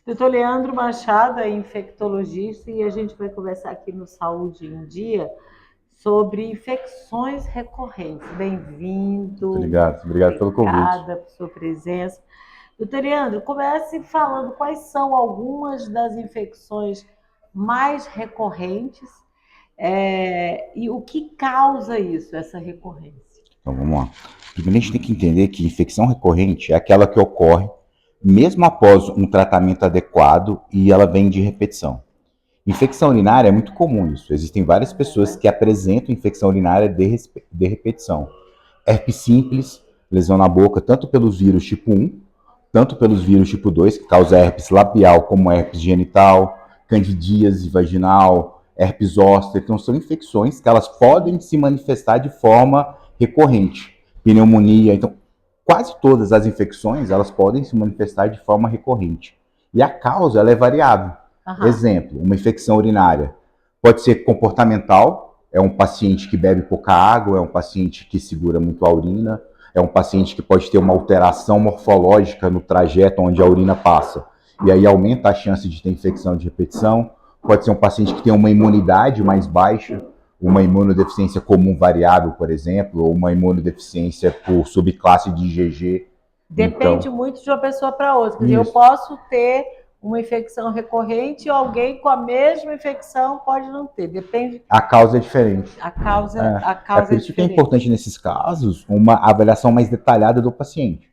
Doutor Leandro Machado é infectologista e a gente vai conversar aqui no Saúde em Dia sobre infecções recorrentes. Muito Bem-vindo, obrigado pelo convite. obrigada por sua presença. Doutor Leandro, comece falando quais são algumas das infecções mais recorrentes e o que causa isso, essa recorrência. Então vamos lá. Primeiro a gente tem que entender que infecção recorrente é aquela que ocorre mesmo após um tratamento adequado e ela vem de repetição. Infecção urinária é muito comum isso. Existem várias pessoas que apresentam infecção urinária de repetição. Herpes simples, lesão na boca, tanto pelos vírus tipo 1, tanto pelos vírus tipo 2, que causa herpes labial, como herpes genital, candidíase vaginal, herpes zoster. Então, são infecções que elas podem se manifestar de forma recorrente. Pneumonia. Então, quase todas as infecções, elas podem se manifestar de forma recorrente. E a causa, ela é variável. Aham. Exemplo, uma infecção urinária. Pode ser comportamental, é um paciente que bebe pouca água, é um paciente que segura muito a urina, é um paciente que pode ter uma alteração morfológica no trajeto onde a urina passa, e aí aumenta a chance de ter infecção de repetição. Pode ser um paciente que tem uma imunidade mais baixa, uma imunodeficiência comum variável, por exemplo, ou uma imunodeficiência por subclasse de IgG. Depende Então, muito de uma pessoa para outra. Quer dizer, eu isso. posso ter uma infecção recorrente e alguém com a mesma infecção pode não ter. Depende. A causa é diferente. A causa, É, a é causa por é isso que é diferente. importante, nesses casos, uma avaliação mais detalhada do paciente.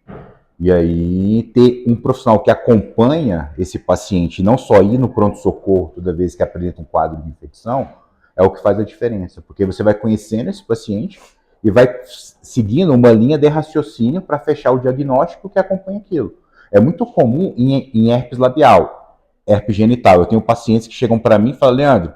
E aí, ter um profissional que acompanha esse paciente, não só ir no pronto-socorro toda vez que apresenta um quadro de infecção, é o que faz a diferença. Porque você vai conhecendo esse paciente e vai seguindo uma linha de raciocínio para fechar o diagnóstico que acompanha aquilo. É muito comum em herpes labial, herpes genital. Eu tenho pacientes que chegam para mim e falam: Leandro,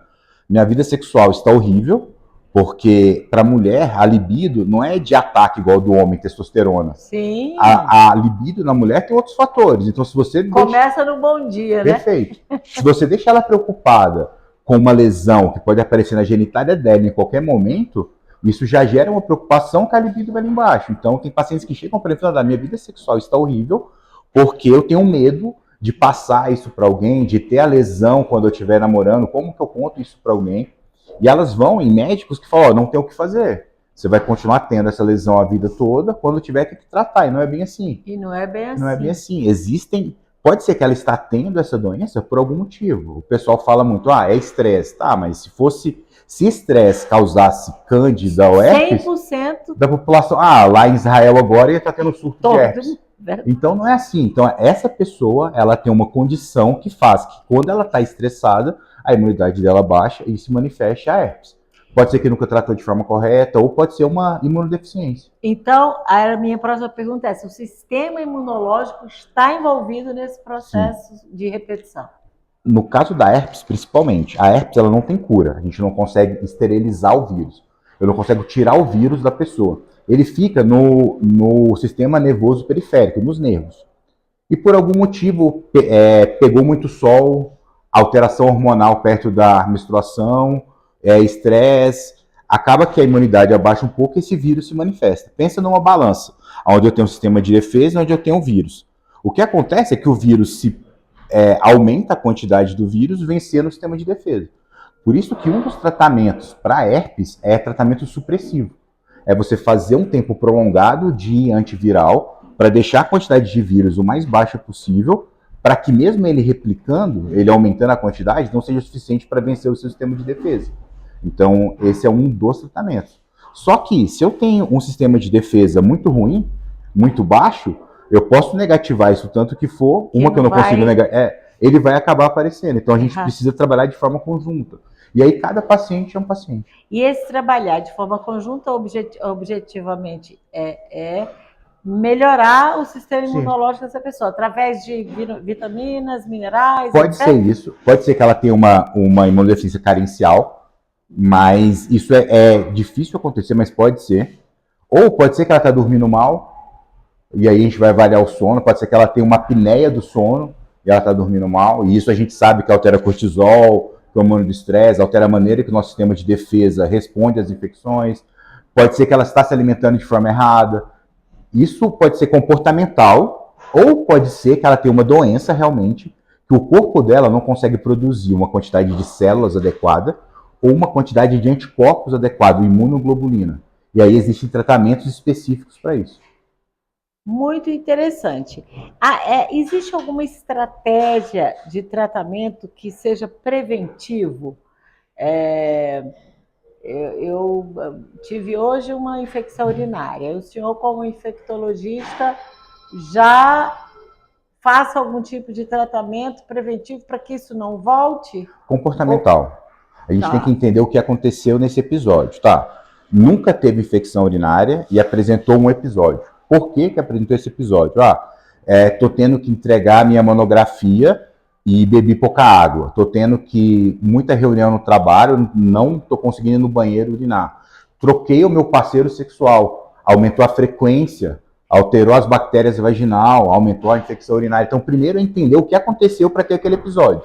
minha vida sexual está horrível, porque para a mulher a libido não é de ataque igual do homem, testosterona. Sim. A libido na mulher tem outros fatores. Então, se você Começa no bom dia, né? Perfeito. Se você deixa ela preocupada com uma lesão que pode aparecer na genitália dela em qualquer momento, isso já gera uma preocupação que a libido vai lá embaixo. Então, tem pacientes que chegam para mim e falam: minha vida sexual está horrível porque eu tenho medo de passar isso para alguém, de ter a lesão quando eu estiver namorando. Como que eu conto isso para alguém? E elas vão em médicos que falam: não tem o que fazer. Você vai continuar tendo essa lesão a vida toda, quando tiver que tratar. E não é bem assim. E não é bem assim. Não é bem assim. Existem. Pode ser que ela está tendo essa doença por algum motivo. O pessoal fala muito: é estresse. Tá, mas se fosse. Se estresse causasse cândida ou herpes, 100% da população. Lá em Israel agora ia estar tendo surto de herpes. Então não é assim. Então essa pessoa, ela tem uma condição que faz que quando ela está estressada, a imunidade dela baixa e se manifeste a herpes. Pode ser que nunca tratou de forma correta, ou pode ser uma imunodeficiência. Então, a minha próxima pergunta é se o sistema imunológico está envolvido nesse processo de repetição. No caso da herpes, principalmente, a herpes ela não tem cura. A gente não consegue esterilizar o vírus. Eu não consigo tirar o vírus da pessoa. Ele fica no sistema nervoso periférico, nos nervos. E por algum motivo, pegou muito sol, alteração hormonal perto da menstruação, estresse, acaba que a imunidade abaixa um pouco e esse vírus se manifesta. Pensa numa balança, onde eu tenho um sistema de defesa e onde eu tenho um vírus. O que acontece é que o vírus aumenta a quantidade do vírus vencendo o sistema de defesa. Por isso que um dos tratamentos para herpes é tratamento supressivo. É você fazer um tempo prolongado de antiviral para deixar a quantidade de vírus o mais baixa possível, para que mesmo ele replicando, ele aumentando a quantidade, não seja suficiente para vencer o seu sistema de defesa. Então, esse é um dos tratamentos. Só que, se eu tenho um sistema de defesa muito ruim, muito baixo, eu posso negativar isso tanto que for, uma que eu não consigo negar, ele vai acabar aparecendo. Então, a gente precisa trabalhar de forma conjunta. E aí, cada paciente é um paciente. E esse trabalhar de forma conjunta, objetivamente, é melhorar o sistema imunológico dessa pessoa, através de vitaminas, minerais, Pode ser isso. Pode ser que ela tenha uma imunodeficiência carencial, mas isso é difícil acontecer, mas pode ser. Ou pode ser que ela está dormindo mal, e aí a gente vai avaliar o sono. Pode ser que ela tenha uma apneia do sono, e ela está dormindo mal, e isso a gente sabe que altera cortisol, que é o hormônio do estresse, altera a maneira que o nosso sistema de defesa responde às infecções. Pode ser que ela está se alimentando de forma errada. Isso pode ser comportamental, ou pode ser que ela tenha uma doença realmente que o corpo dela não consegue produzir uma quantidade de células adequada ou uma quantidade de anticorpos adequado, imunoglobulina. E aí existem tratamentos específicos para isso. Muito interessante. Existe alguma estratégia de tratamento que seja preventivo? Eu tive hoje uma infecção urinária. O senhor, como infectologista, já faça algum tipo de tratamento preventivo para que isso não volte? Comportamental. A gente tem que Tá. entender o que aconteceu nesse episódio, tá? Nunca teve infecção urinária e apresentou um episódio. Por que que apresentou esse episódio? Tô tendo que entregar a minha monografia e bebi pouca água. Tô tendo que muita reunião no trabalho, não tô conseguindo ir no banheiro urinar. Troquei o meu parceiro sexual, aumentou a frequência, alterou as bactérias vaginal, aumentou a infecção urinária. Então, primeiro é entender o que aconteceu para ter aquele episódio.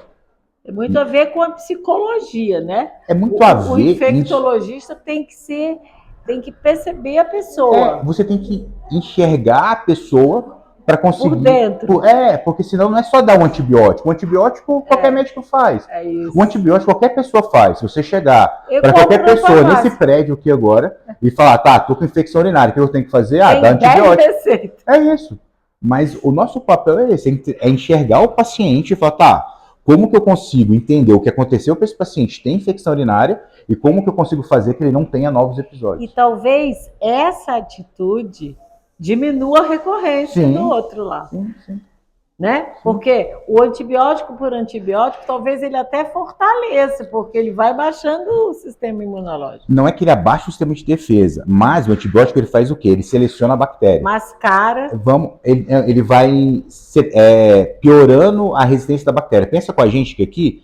Tem muito a ver com a psicologia, né? É muito a ver. O infectologista tem que perceber a pessoa. Você tem que enxergar a pessoa para conseguir. Por dentro. Porque senão não é só dar um antibiótico. Um antibiótico qualquer médico faz. É isso. Um antibiótico qualquer pessoa faz. Se você chegar Eu para qualquer compro na pessoa farmácia. nesse prédio aqui agora e falar, tá, tô com infecção urinária, o que eu tenho que fazer? Tem Dar 10 antibiótico. receitas. É isso. Mas o nosso papel é esse, é enxergar o paciente e falar, tá, como que eu consigo entender o que aconteceu para esse paciente ter infecção urinária e como que eu consigo fazer que ele não tenha novos episódios. E talvez essa atitude diminua a recorrência Sim. do outro lá. Sim. Né? Porque o antibiótico por antibiótico, talvez ele até fortaleça, porque ele vai baixando o sistema imunológico. Não é que ele abaixa o sistema de defesa, mas o antibiótico ele faz o quê? Ele seleciona a bactéria. Mascara. Ele vai piorando a resistência da bactéria. Pensa com a gente que aqui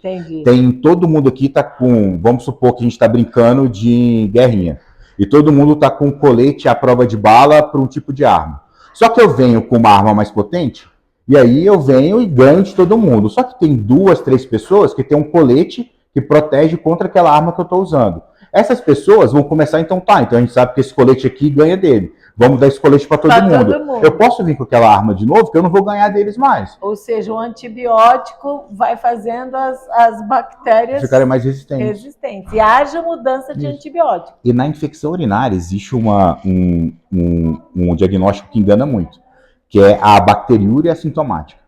todo mundo aqui tá com, vamos supor que a gente está brincando de guerrinha, e todo mundo tá com colete à prova de bala para um tipo de arma. Só que eu venho com uma arma mais potente, e aí eu venho e ganho de todo mundo. Só que tem 2, 3 pessoas que tem um colete que protege contra aquela arma que eu estou usando. Essas pessoas vão começar, então a gente sabe que esse colete aqui ganha dele. Vamos dar esse colete para todo mundo. Eu posso vir com aquela arma de novo, que eu não vou ganhar deles mais. Ou seja, o antibiótico vai fazendo as bactérias ficarem mais resistentes. E haja mudança de antibiótico. E na infecção urinária existe um diagnóstico que engana muito, que é a bacteriúria assintomática.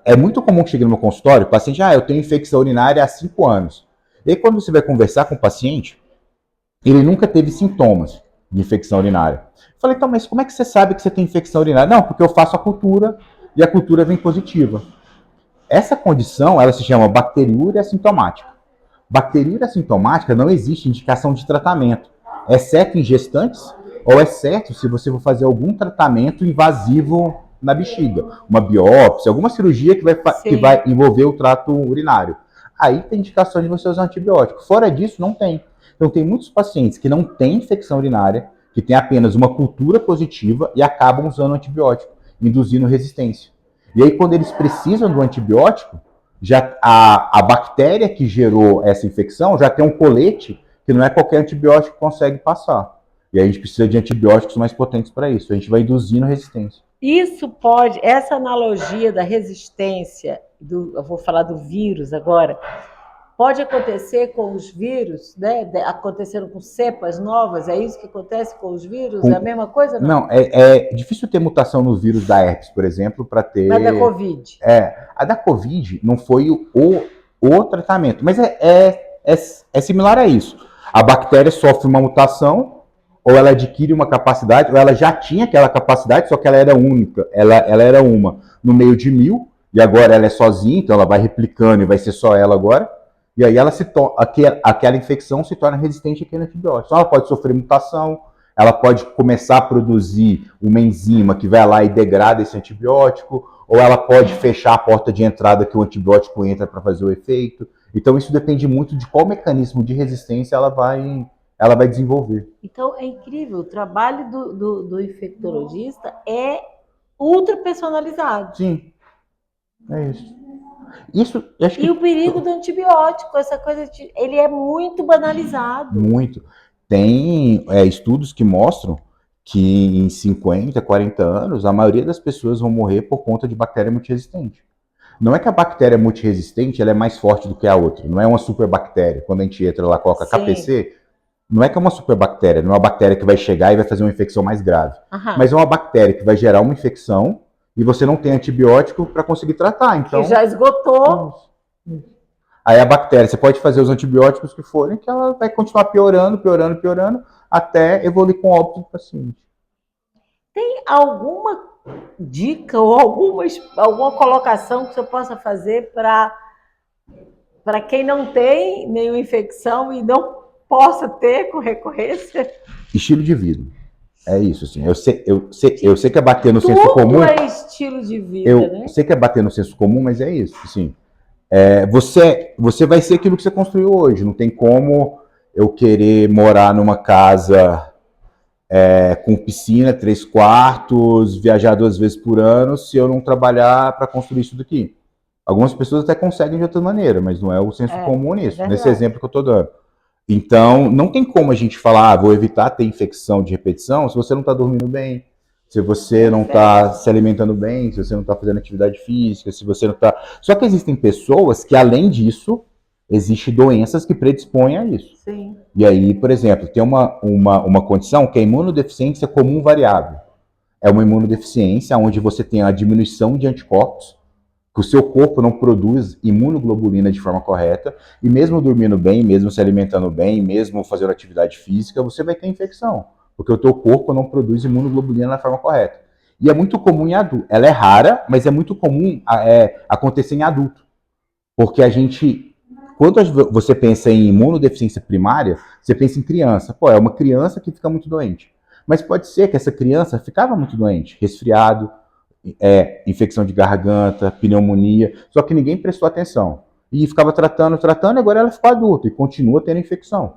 É muito comum que chegue no meu consultório, o paciente, eu tenho infecção urinária há 5 anos. E aí, quando você vai conversar com o paciente, ele nunca teve sintomas de infecção urinária. Eu falei, então, mas como é que você sabe que você tem infecção urinária? Não, porque eu faço a cultura e a cultura vem positiva. Essa condição, ela se chama bacteriúria assintomática. Bacteriúria assintomática não existe indicação de tratamento, exceto em gestantes, ou exceto se você for fazer algum tratamento invasivo na bexiga, uma biópsia, alguma cirurgia que vai envolver o trato urinário. Aí tem indicação de você usar antibiótico. Fora disso, não tem. Então tem muitos pacientes que não têm infecção urinária, que têm apenas uma cultura positiva e acabam usando antibiótico, induzindo resistência. E aí quando eles precisam do antibiótico, já a bactéria que gerou essa infecção já tem um colete que não é qualquer antibiótico que consegue passar. E aí a gente precisa de antibióticos mais potentes para isso. A gente vai induzindo resistência. Essa analogia da resistência, eu vou falar do vírus agora, pode acontecer com os vírus, né? Aconteceram com cepas novas, é isso que acontece com os vírus? É a mesma coisa? Não, é difícil ter mutação no vírus da herpes, por exemplo, para ter... Mas da Covid. A da Covid não foi o tratamento, mas é similar a isso. A bactéria sofre uma mutação, ou ela adquire uma capacidade, ou ela já tinha aquela capacidade, só que ela era única, ela era uma no meio de 1000, e agora ela é sozinha, então ela vai replicando e vai ser só ela agora, e aí ela aquela infecção se torna resistente àquele antibiótico. Então ela pode sofrer mutação, ela pode começar a produzir uma enzima que vai lá e degrada esse antibiótico, ou ela pode fechar a porta de entrada que o antibiótico entra para fazer o efeito. Então isso depende muito de qual mecanismo de resistência ela vai desenvolver. Então é incrível, o trabalho do infectologista é ultra personalizado. Sim, é isso. E o perigo do antibiótico, essa coisa, ele é muito banalizado. Muito. Tem estudos que mostram que em 50, 40 anos, a maioria das pessoas vão morrer por conta de bactéria multiresistente. Não é que a bactéria multiresistente ela é mais forte do que a outra. Não é uma superbactéria. Quando a gente entra lá, coloca Sim. KPC, não é que é uma superbactéria. Não é uma bactéria que vai chegar e vai fazer uma infecção mais grave. Aham. Mas é uma bactéria que vai gerar uma infecção e você não tem antibiótico para conseguir tratar. Então, Que já esgotou. aí a bactéria, você pode fazer os antibióticos que forem, que ela vai continuar piorando, piorando, piorando, até evoluir com óbito do paciente. Tem alguma dica ou alguma colocação que você possa fazer para quem não tem nenhuma infecção e não possa ter com recorrência? Estilo de vida. É isso, assim. Eu sei que é bater no senso comum. Tudo é estilo de vida, Eu né? sei que é bater no senso comum, mas é isso, assim. Você vai ser aquilo que você construiu hoje. Não tem como eu querer morar numa casa com piscina, 3 quartos, viajar 2 vezes por ano, se eu não trabalhar para construir isso daqui. Algumas pessoas até conseguem de outra maneira, mas não é o senso comum nisso, nesse exemplo que eu estou dando. Então, não tem como a gente falar, vou evitar ter infecção de repetição se você não está dormindo bem, se você não está se alimentando bem, se você não está fazendo atividade física, se você não está... Só que existem pessoas que, além disso, existem doenças que predispõem a isso. Sim. E aí, por exemplo, tem uma condição que é a imunodeficiência comum variável. É uma imunodeficiência onde você tem a diminuição de anticorpos, que o seu corpo não produz imunoglobulina de forma correta, e mesmo dormindo bem, mesmo se alimentando bem, mesmo fazendo atividade física, você vai ter infecção, porque o teu corpo não produz imunoglobulina da forma correta. E é muito comum em adulto. Ela é rara, mas é muito comum acontecer em adulto. Porque a gente, quando você pensa em imunodeficiência primária, você pensa em criança. Pô, é uma criança que fica muito doente. Mas pode ser que essa criança ficava muito doente, resfriado, infecção de garganta, pneumonia, só que ninguém prestou atenção. E ficava tratando, e agora ela ficou adulta e continua tendo infecção.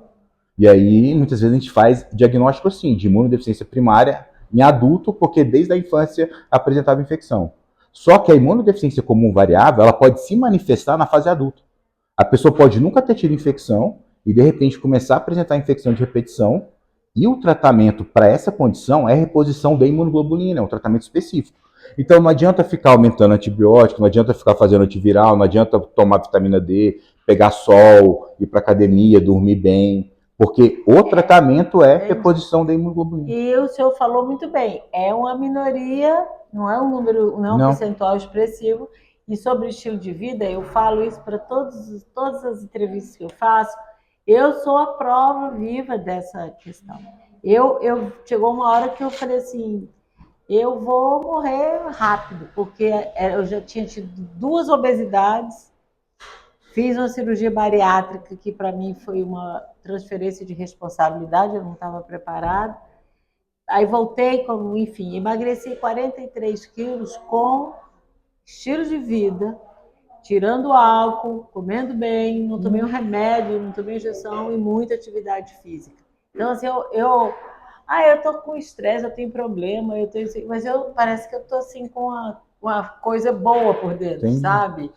E aí, muitas vezes a gente faz diagnóstico assim, de imunodeficiência primária em adulto, porque desde a infância apresentava infecção. Só que a imunodeficiência comum variável, ela pode se manifestar na fase adulta. A pessoa pode nunca ter tido infecção e, de repente, começar a apresentar infecção de repetição, e o tratamento para essa condição é reposição da imunoglobulina, é um tratamento específico. Então não adianta ficar aumentando antibiótico, não adianta ficar fazendo antiviral, não adianta tomar vitamina D, pegar sol, ir para academia, dormir bem, porque o tratamento é reposição da imunoglobulina. E o senhor falou muito bem, é uma minoria, não é um número, não é um percentual expressivo. E sobre o estilo de vida, eu falo isso para todas as entrevistas que eu faço. Eu sou a prova viva dessa questão. Chegou uma hora que eu falei assim, eu vou morrer rápido, porque eu já tinha tido 2 obesidades, fiz uma cirurgia bariátrica que para mim foi uma transferência de responsabilidade, eu não estava preparada. Aí voltei, enfim, emagreci 43 quilos com estilo de vida, tirando álcool, comendo bem, não tomei um remédio, não tomei injeção e muita atividade física. Então, assim, eu tô com estresse, eu tenho problema, mas parece que eu tô assim com uma coisa boa por dentro, sim, sabe?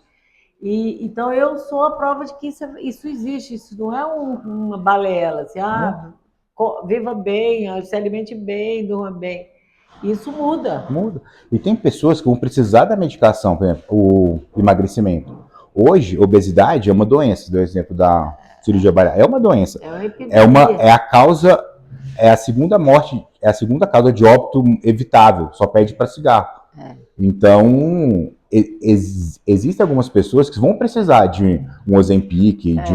E então eu sou a prova de que isso existe, isso não é uma balela, assim, viva bem, se alimente bem, durma bem. Isso muda. Muda. E tem pessoas que vão precisar da medicação, por exemplo, o emagrecimento. Hoje, obesidade é uma doença, do exemplo da cirurgia bariátrica. É uma doença. É a causa, é a segunda morte, é a segunda causa de óbito evitável, só pede para cigarro. Então, existem algumas pessoas que vão precisar de um Ozempic, de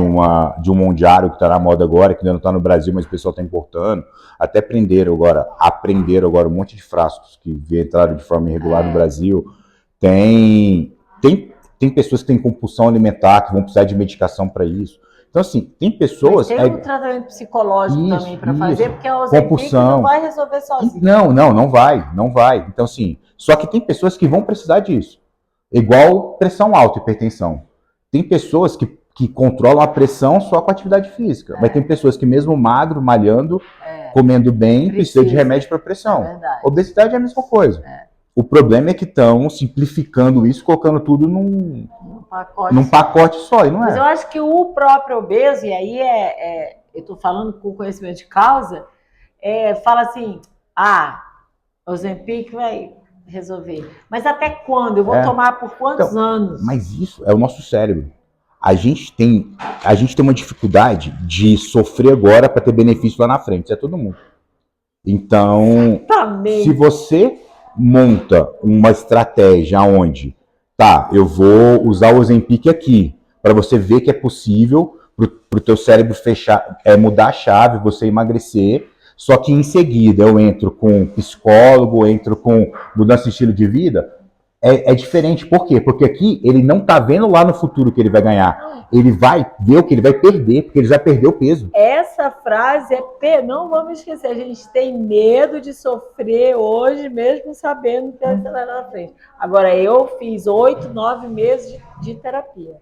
um Mondiaro que está na moda agora, que ainda não está no Brasil, mas o pessoal está importando. Até aprenderam agora um monte de frascos que entraram de forma irregular no Brasil. Tem pessoas que têm compulsão alimentar, que vão precisar de medicação para isso. Então, assim, tem pessoas... Mas tem um tratamento psicológico também para fazer, porque a Ozempic não vai resolver sozinho. Não vai. Então, assim, só que tem pessoas que vão precisar disso. Igual pressão alta, hipertensão. Tem pessoas que controlam a pressão só com atividade física. Mas tem pessoas que mesmo magro, malhando, comendo bem, precisa de remédio para pressão. Obesidade é a mesma coisa. O problema é que estão simplificando isso, colocando tudo num pacote só, e não é. Mas eu acho que o próprio obeso, e aí eu estou falando com conhecimento de causa, fala assim, Ozempic, resolver. Mas até quando? Eu vou É. tomar por quantos anos? Mas isso é o nosso cérebro. A gente tem uma dificuldade de sofrer agora para ter benefício lá na frente. Isso é todo mundo. Então, se você monta uma estratégia onde, tá, eu vou usar o Ozempic aqui, para você ver que é possível para o teu cérebro fechar, mudar a chave, você emagrecer, só que em seguida eu entro com psicólogo, entro com mudança de estilo de vida, é diferente. Por quê? Porque aqui ele não tá vendo lá no futuro que ele vai ganhar. Ele vai ver o que ele vai perder, porque ele vai perder o peso. Essa frase não vamos esquecer, a gente tem medo de sofrer hoje, mesmo sabendo que vai lá na frente. Agora, eu fiz 8, 9 meses de terapia.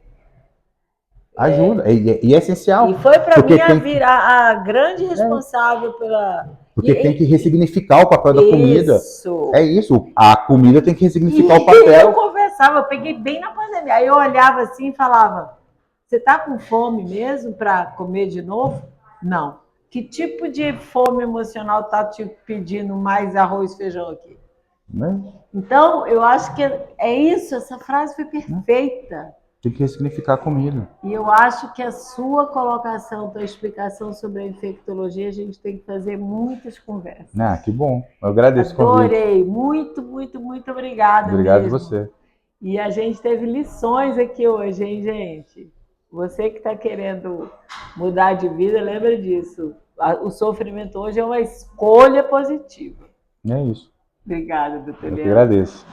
Ajuda, e é essencial. E foi para mim virar a grande responsável pela... Porque tem que ressignificar o papel da comida. Isso. É isso, a comida tem que ressignificar o papel. Eu conversava, eu peguei bem na pandemia. Aí eu olhava assim e falava, você tá com fome mesmo para comer de novo? Não. Que tipo de fome emocional tá te pedindo mais arroz e feijão aqui? Né? Então, eu acho que é isso, essa frase foi perfeita. Tem que ressignificar a comida. E eu acho que a sua colocação, tua explicação sobre a infectologia, a gente tem que fazer muitas conversas. Ah, que bom. Eu agradeço o convite. Adorei. Muito, muito, muito obrigada. Obrigado mesmo. você. E a gente teve lições aqui hoje, hein, gente? Você que está querendo mudar de vida, lembra disso. O sofrimento hoje é uma escolha positiva. É isso. Obrigada, doutor Leandro. Eu que agradeço.